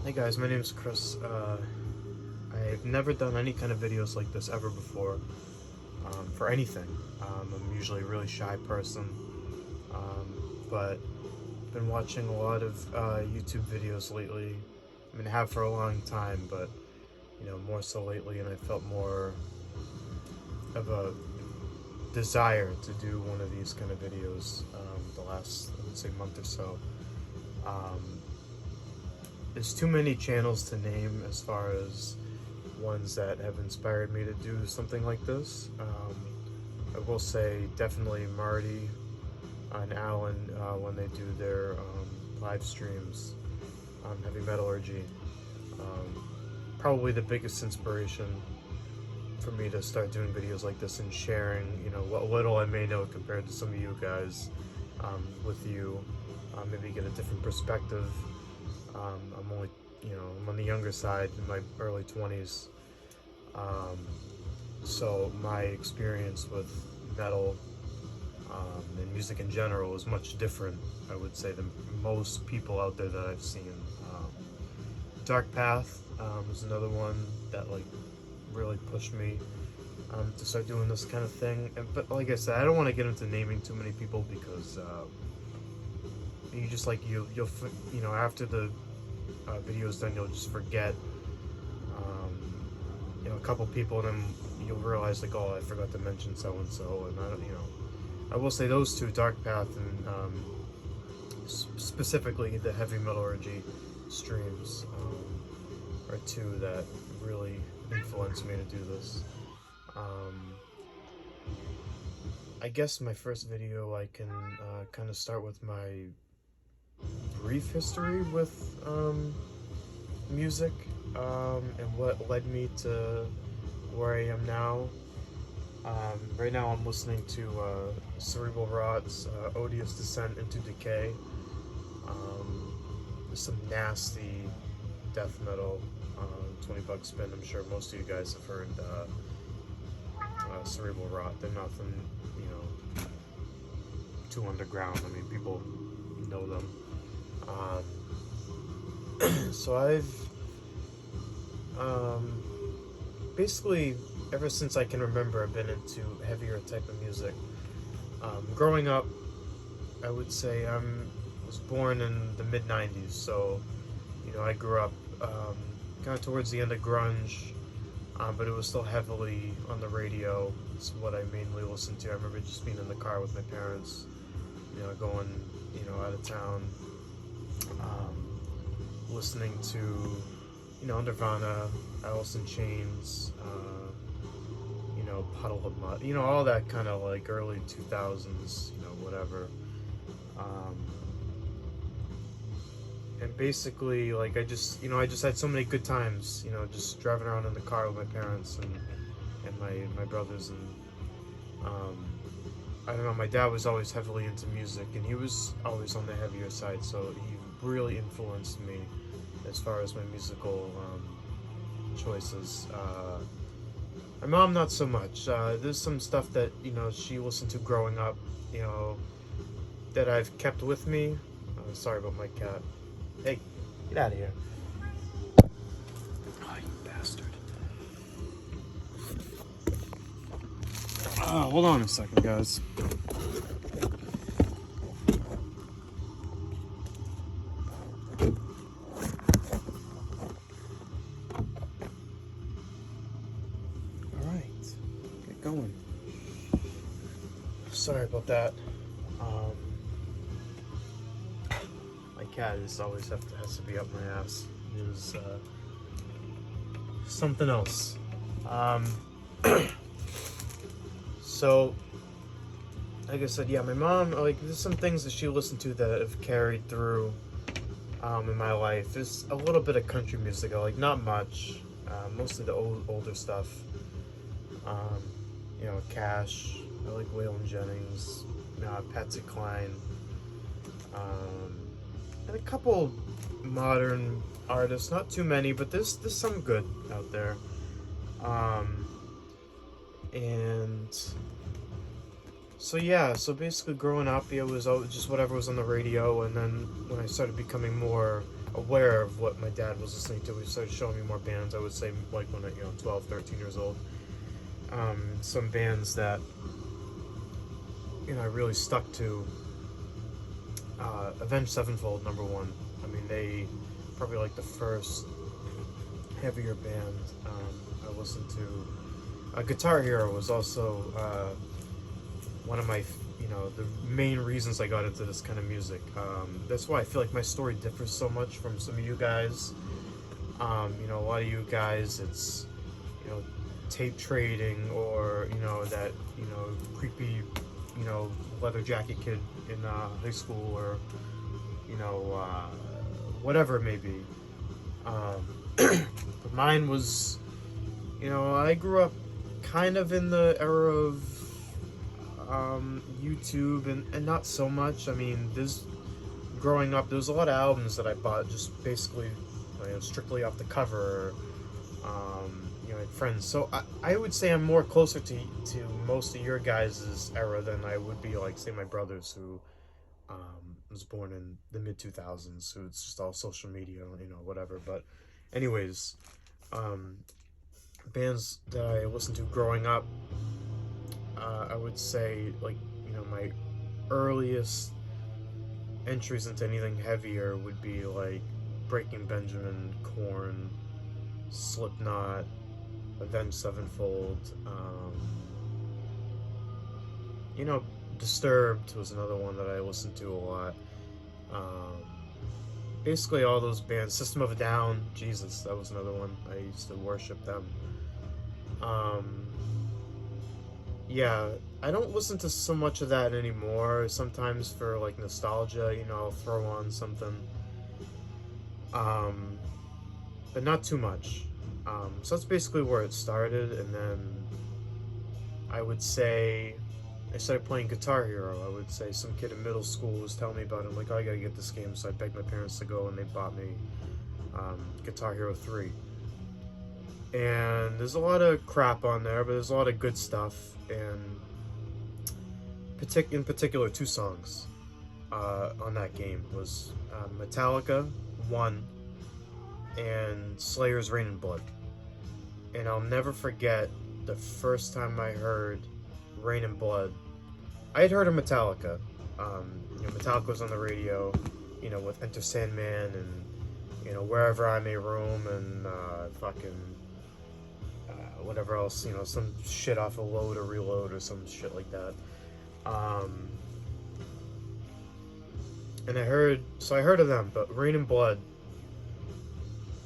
Hey guys, my name is Chris. I've never done any kind of videos like this ever before, for anything. I'm usually a really shy person, but been watching a lot of YouTube videos lately. I mean, I have for a long time, but more so lately, and I felt more of a desire to do one of these kind of videos the last, I would say, month or so. Um, there's too many channels to name as far as ones that have inspired me to do something like this. I will say definitely Marty and Alan when they do their live streams on Heavy Metallurgy. Probably the biggest inspiration for me to start doing videos like this and sharing, what little I may know compared to some of you guys with you. Maybe get a different perspective. I'm only, I'm on the younger side in my early 20s. So my experience with metal and music in general is much different, I would say, than most people out there that I've seen. Dark Path is another one that really pushed me to start doing this kind of thing. But like I said, I don't want to get into naming too many people because you just you'll after the video's done, you'll just forget a couple people, and then you'll realize oh, I forgot to mention so and so. And I don't, I will say those two, Dark Path and specifically the Heavy Metallurgy streams, are two that really influenced me to do this. I guess my first video, I can kind of start with my brief history with music and what led me to where I am now. Right now I'm listening to Cerebral Rot's Odious Descent into Decay. There's some nasty death metal, 20 Buck Spin. I'm sure most of you guys have heard Cerebral Rot. They're nothing, too underground. I mean, people know them. So I've basically, ever since I can remember, I've been into heavier type of music. Growing up, I would say I was born in the mid-90s, so I grew up kind of towards the end of grunge, but it was still heavily on the radio. It's what I mainly listened to. I remember just being in the car with my parents, going out of town, listening to Nirvana, Alice in Chains, Puddle of Mud, all that kind of early 2000s, whatever. And basically, I just had so many good times, just driving around in the car with my parents and my brothers. And I don't know, my dad was always heavily into music, and he was always on the heavier side, so he really influenced me as far as my musical choices. My mom, not so much. There's some stuff that she listened to growing up, that I've kept with me. Sorry about my cat. Hey, get out of here! Oh, you bastard! Hold on a second, guys. Going. Sorry about that. My cat is always has to be up my ass. It was something else. So, like I said, yeah, my mom, there's some things that she listened to that have carried through in my life. There's a little bit of country music, not much. Mostly the older stuff. Cash. I like Waylon Jennings, Patsy Cline, and a couple modern artists. Not too many, but there's some good out there. And So yeah, so basically growing up, it was just whatever was on the radio, and then when I started becoming more aware of what my dad was listening to, he started showing me more bands. I would say like when I, 12, 13 years old. Some bands that, I really stuck to. Avenged Sevenfold, number one. I mean, they probably like the first heavier band I listened to. Guitar Hero was also one of my, the main reasons I got into this kind of music. That's why I feel like my story differs so much from some of you guys. A lot of you guys, it's, tape trading, or, that, creepy, leather jacket kid in high school, or, whatever it may be. But mine was, I grew up kind of in the era of YouTube, and not so much. I mean, growing up, there was a lot of albums that I bought just basically, strictly off the cover. Friends. So I would say I'm more closer to most of your guys' era than I would be like, say, my brothers, who was born in the mid 2000s, who it's just all social media, whatever. But anyways, bands that I listened to growing up, I would say, like, my earliest entries into anything heavier would be like Breaking Benjamin, Korn, Slipknot, Avenged Sevenfold. Disturbed was another one that I listened to a lot. Basically all those bands. System of a Down, Jesus, that was another one. I used to worship them. Yeah, I don't listen to so much of that anymore. Sometimes for like nostalgia, I'll throw on something. But not too much. So that's basically where it started, and then I would say I started playing Guitar Hero. I would say some kid in middle school was telling me about it. I'm like, oh, I gotta get this game, so I begged my parents to go, and they bought me Guitar Hero 3. And there's a lot of crap on there, but there's a lot of good stuff, and in particular, two songs on that game was Metallica 1 and Slayer's Rain and Blood. And I'll never forget the first time I heard Rain and Blood. I had heard of Metallica. Metallica was on the radio, with Enter Sandman and, Wherever I May Roam, and whatever else, some shit off of Load or Reload or some shit like that. And I heard of them, but Rain and Blood,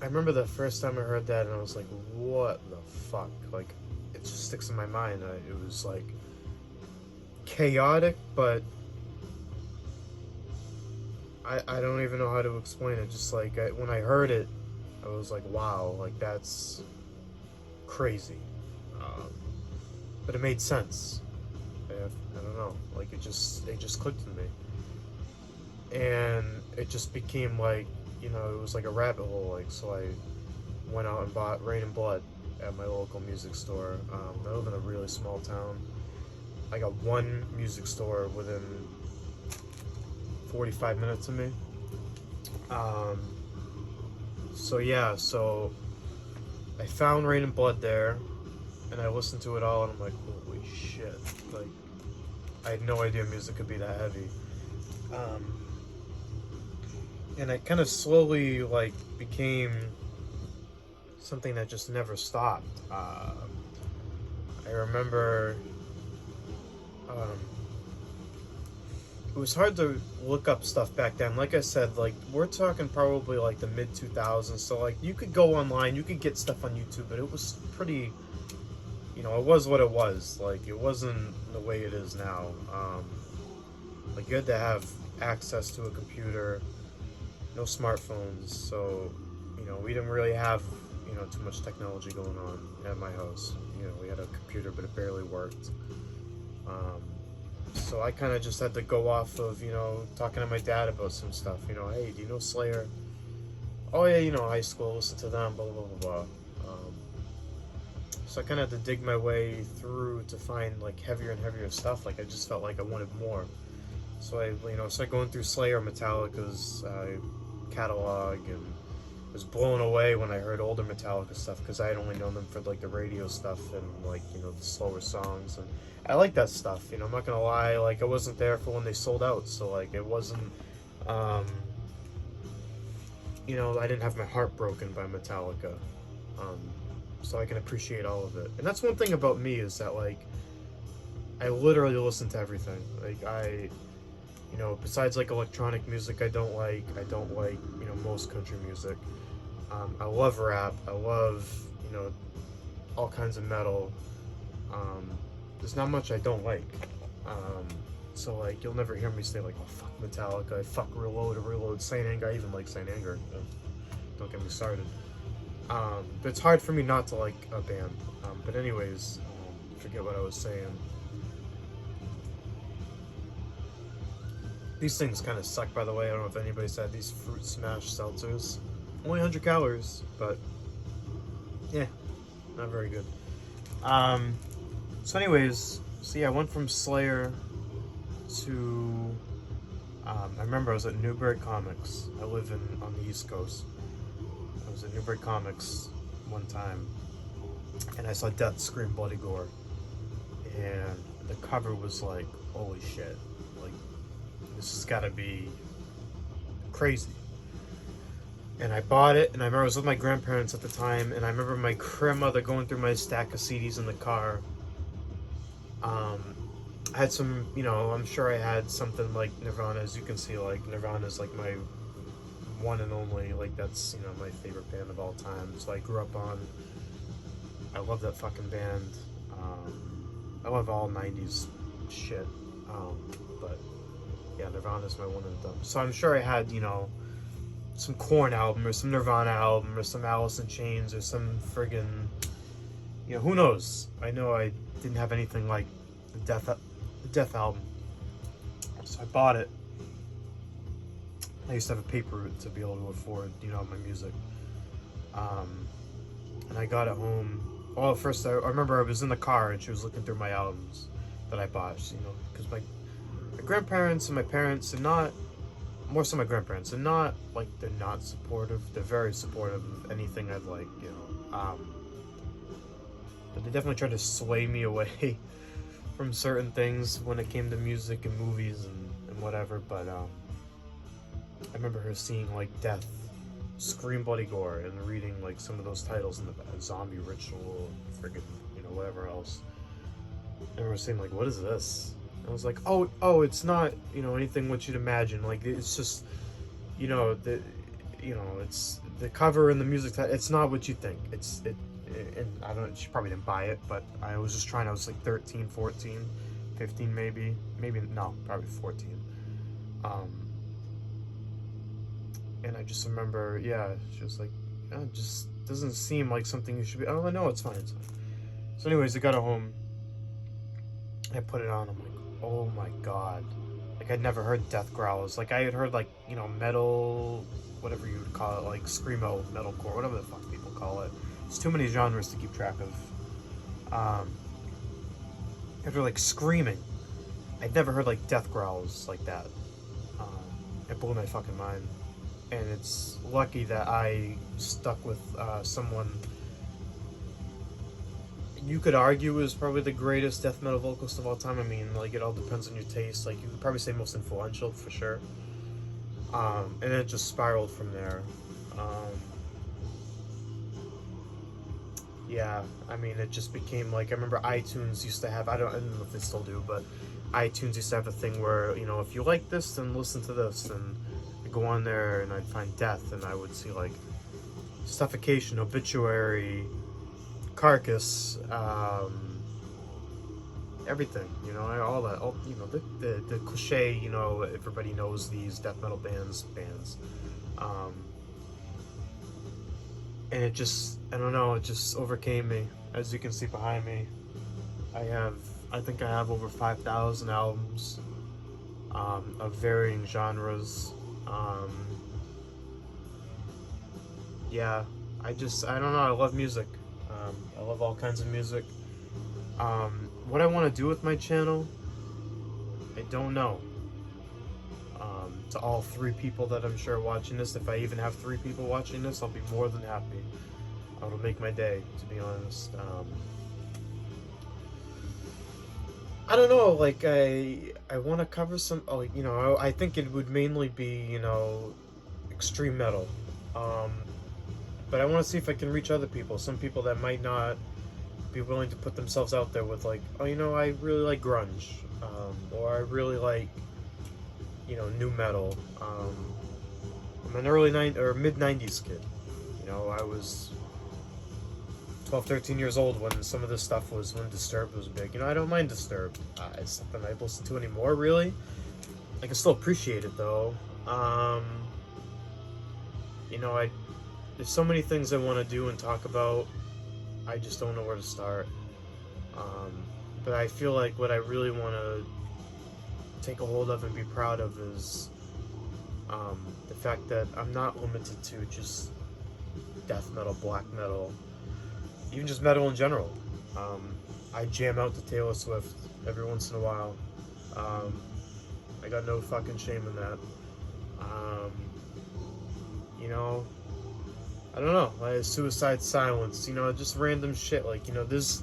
I remember the first time I heard that, and I was like, what the fuck? Like, it just sticks in my mind. It was like chaotic, but I don't even know how to explain it. Just like, when I heard it, I was like, wow, like, that's crazy. But it made sense. I don't know, like, it just clicked in me. And it just became like, it was like a rabbit hole. Like, so I went out and bought Rain and Blood at my local music store. I live in a really small town. I got one music store within 45 minutes of me. So I found Rain and Blood there, and I listened to it all, and I'm like, holy shit. Like, I had no idea music could be that heavy. And it kind of slowly, like, became something that just never stopped. I remember it was hard to look up stuff back then. Like I said, like, we're talking probably like the mid 2000s, so like, you could go online, you could get stuff on YouTube, but it was pretty, it was what it was. Like, it wasn't the way it is now. Like, you had to have access to a computer, no smartphones, so we didn't really have too much technology going on at my house. We had a computer, but it barely worked. So I kind of just had to go off of talking to my dad about some stuff. Hey, do you know Slayer? Oh yeah, high school, listen to them, blah blah blah blah. So I kind of had to dig my way through to find like heavier and heavier stuff. Like I just felt like I wanted more. So I, started going through Slayer, Metallica's catalog, and was blown away when I heard older Metallica stuff because I had only known them for like the radio stuff and like the slower songs, and I like that stuff. I'm not gonna lie, like I wasn't there for when they sold out, so like it wasn't. I didn't have my heart broken by Metallica, so I can appreciate all of it. And that's one thing about me is that like I literally listen to everything. Like besides like electronic music, I don't like most country music. I love rap. I love all kinds of metal. There's not much I don't like. So like you'll never hear me say like, oh fuck Metallica, I fuck Reload, Saint Anger. I even like Saint Anger. Don't get me started. But it's hard for me not to like a band. But anyways, forget what I was saying. These things kind of suck, by the way. I don't know if anybody's had these Fruit Smash seltzers. Only 100 calories, but yeah, not very good. So anyways, I went from Slayer to, I remember I was at Newbury Comics. I live on the East Coast. I was at Newbury Comics one time, and I saw Death, Scream, Bloody Gore, and the cover was like, holy shit, like, this has gotta be crazy. And I bought it, and I remember I was with my grandparents at the time, and I remember my grandmother going through my stack of CDs in the car. I had some, I'm sure I had something like Nirvana. As you can see, like Nirvana is like my one and only, like that's, my favorite band of all time. So I grew up on, I love that fucking band. I love all 90s shit. But yeah, Nirvana's my one and done. So I'm sure I had, some Korn album or some Nirvana album or some Alice in Chains or some friggin', who knows? I know I didn't have anything like the Death album. So I bought it. I used to have a paper route to be able to afford, my music. And I got it home. Well, first I remember I was in the car and she was looking through my albums that I bought, because my grandparents and my parents are not, more so my grandparents, are not, like, they're not supportive. They're very supportive of anything I'd like, but they definitely tried to sway me away from certain things when it came to music and movies and whatever. But I remember her seeing like Death, Scream, Bloody Gore, and reading like some of those titles in the Zombie Ritual, friggin' whatever else. I remember saying like, what is this? And I was like, oh, it's not anything what you'd imagine. Like it's just it's the cover and the music. It's not what you think. And I don't know, she probably didn't buy it, but I was just trying. I was like 13, 14, 15 maybe no, probably 14. And I just remember, she was like, it just doesn't seem like something you should be. Oh, no, it's fine. So anyways, I got it home. I put it on. I'm like, oh my god. Like, I'd never heard death growls. Like, I had heard, like, metal, whatever you would call it, like, screamo, metalcore, whatever the fuck people call it. There's too many genres to keep track of. After, like, screaming. I'd never heard, like, death growls like that. It blew my fucking mind. And it's lucky that I stuck with someone you could argue is probably the greatest death metal vocalist of all time. I mean, like, it all depends on your taste. Like, you could probably say most influential, for sure. And it just spiraled from there. Yeah, I mean, it just became, like, I remember iTunes used to have, I don't know if they still do, but iTunes used to have a thing where, if you like this, then listen to this, and I'd go on there, and I'd find death, and I would see, like, Suffocation, Obituary, Carcass, everything, all that, the cliche, everybody knows these death metal bands, and it just, I don't know, it just overcame me. As you can see behind me, I think I have over 5,000 albums, of varying genres. Yeah, I don't know, I love music. I love all kinds of music. What I want to do with my channel, I don't know. To all 3 people that I'm sure watching this, if I even have 3 people watching this, I'll be more than happy. It'll make my day, to be honest. I don't know, like, I want to cover some, I think it would mainly be, extreme metal. But I want to see if I can reach other people, some people that might not be willing to put themselves out there with, like, I really like grunge, or I really like, new metal. I'm an mid-90s kid. I was 12, 13 years old when some of this stuff when Disturbed was big. I don't mind Disturbed. It's something I listen to anymore, really. I can still appreciate it, though. There's so many things I want to do and talk about. I just don't know where to start. But I feel like what I really want to take a hold of and be proud of is the fact that I'm not limited to just death metal, black metal, even just metal in general. I jam out to Taylor Swift every once in a while. I got no fucking shame in that. I don't know, like Suicide Silence, just random shit, like, there's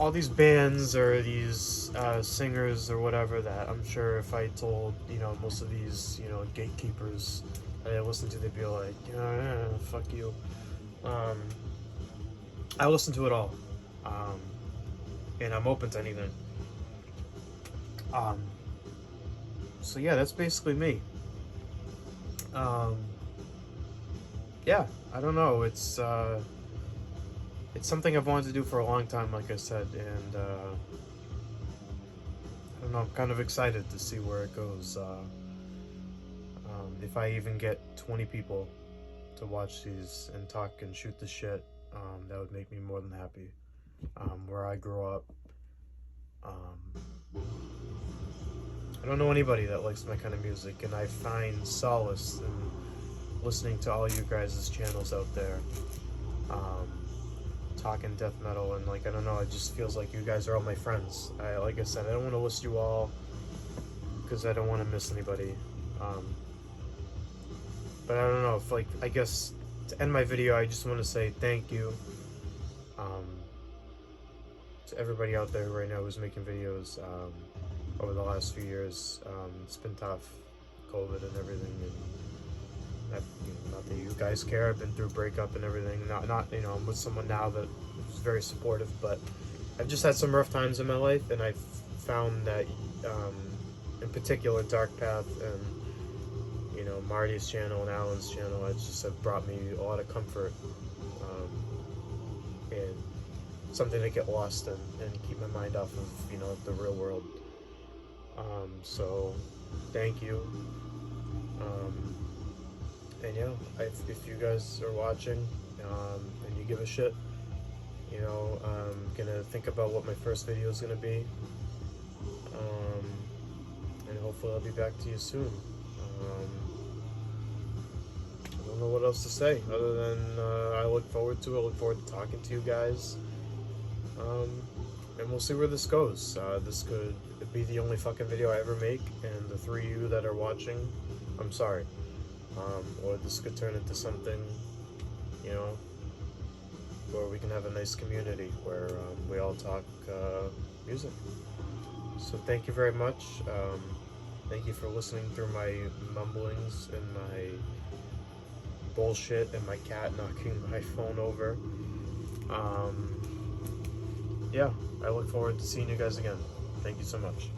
all these bands or these singers or whatever that I'm sure if I told, most of these, gatekeepers that I listen to, they'd be like, fuck you. I listen to it all. And I'm open to anything. So yeah, that's basically me. Yeah, I don't know, it's something I've wanted to do for a long time, like I said, and I don't know, I'm kind of excited to see where it goes. If I even get 20 people to watch these and talk and shoot the shit, that would make me more than happy. Where I grew up, I don't know anybody that likes my kind of music, and I find solace in listening to all you guys' channels out there, talking death metal, and like, I don't know, it just feels like you guys are all my friends. Like I said, I don't want to list you all because I don't want to miss anybody. But I don't know, if, like, I guess to end my video, I just want to say thank you to everybody out there right now who's making videos over the last few years. It's been tough, COVID and everything, and not that you guys care. I've been through breakup and everything. Not I'm with someone now that is very supportive, but I've just had some rough times in my life, and I've found that in particular Dark Path and Marty's channel and Alan's channel, it's just have brought me a lot of comfort, and something to get lost in and keep my mind off of the real world. So thank you. And yeah, if you guys are watching and you give a shit, I'm gonna think about what my first video is gonna be, and hopefully I'll be back to you soon. I don't know what else to say other than I look forward to talking to you guys, and we'll see where this goes. This could be the only fucking video I ever make, and the 3 of you that are watching, I'm sorry. Or this could turn into something, where we can have a nice community where we all talk music. So thank you very much. Thank you for listening through my mumblings and my bullshit and my cat knocking my phone over. Yeah, I look forward to seeing you guys again. Thank you so much.